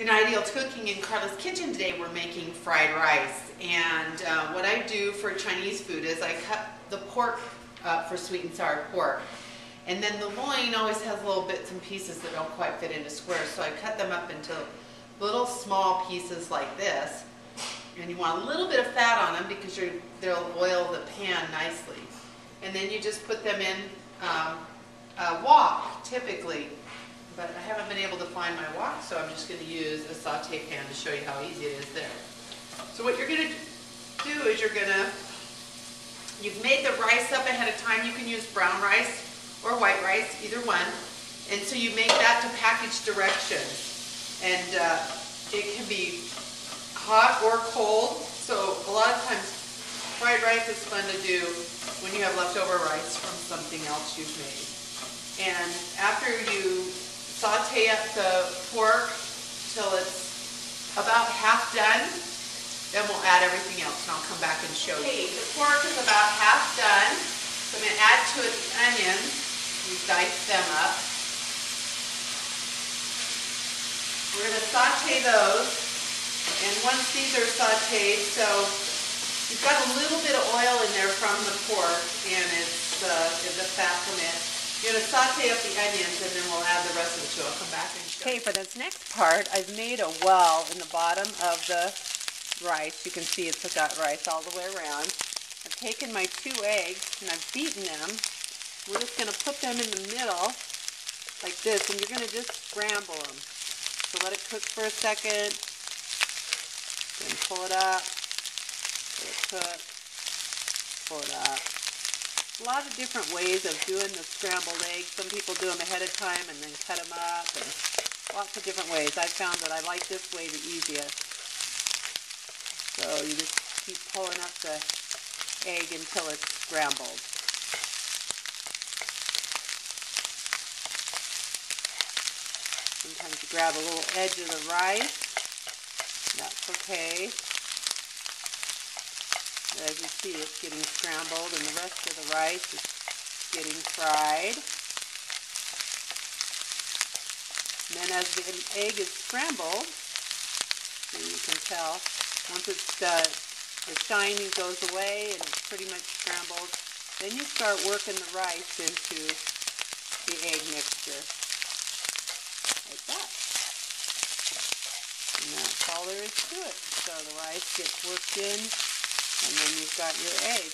In Ideal Cooking in Carla's kitchen today, we're making fried rice. And what I do for Chinese food is I cut the pork up for sweet and sour pork. And then the loin always has little bits and pieces that don't quite fit into squares. So I cut them up into little small pieces like this. And you want a little bit of fat on them because they'll oil the pan nicely. And then you just put them in a wok, typically. But I haven't been able to find my wok, so I'm just going to use a saute pan to show you how easy it is there. So what you're going to do is you've made the rice up ahead of time. You can use brown rice or white rice, either one. And so you make that to package directions. And it can be hot or cold. So a lot of times fried rice is fun to do when you have leftover rice from something else you've made. And after you saute up the pork till it's about half done, then we'll add everything else, and I'll come back and show you. Okay, the pork is about half done, so I'm going to add to it the onions. We dice them up. We're going to saute those, and once these are sauteed, so you've got a little bit of oil in there from the pork, and it's the fat from it. You're going to saute up the onions, and then we'll add the rest of it to it. I'll come back and show you. Okay, for this next part, I've made a well in the bottom of the rice. You can see it's got rice all the way around. I've taken my 2 eggs, and I've beaten them. We're just going to put them in the middle, like this, and you're going to just scramble them. So let it cook for a second, then pull it up, let it cook, pull it up. A lot of different ways of doing the scrambled eggs. Some people do them ahead of time and then cut them up, and lots of different ways. I found that I like this way the easiest. So you just keep pulling up the egg until it's scrambled. Sometimes you grab a little edge of the rice. That's okay. As you see, it's getting scrambled, and the rest of the rice is getting fried. And then as the egg is scrambled, so you can tell, once the shiny goes away and it's pretty much scrambled, then you start working the rice into the egg mixture, like that. And that's all there is to it. So the rice gets worked in, and then you've got your egg.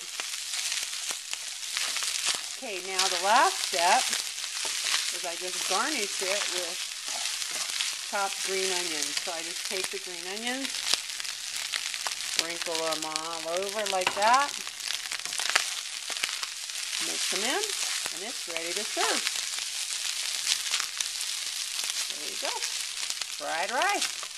Okay, now the last step is I just garnish it with chopped green onions. So I just take the green onions, sprinkle them all over like that, mix them in, and it's ready to serve. There you go, fried rice.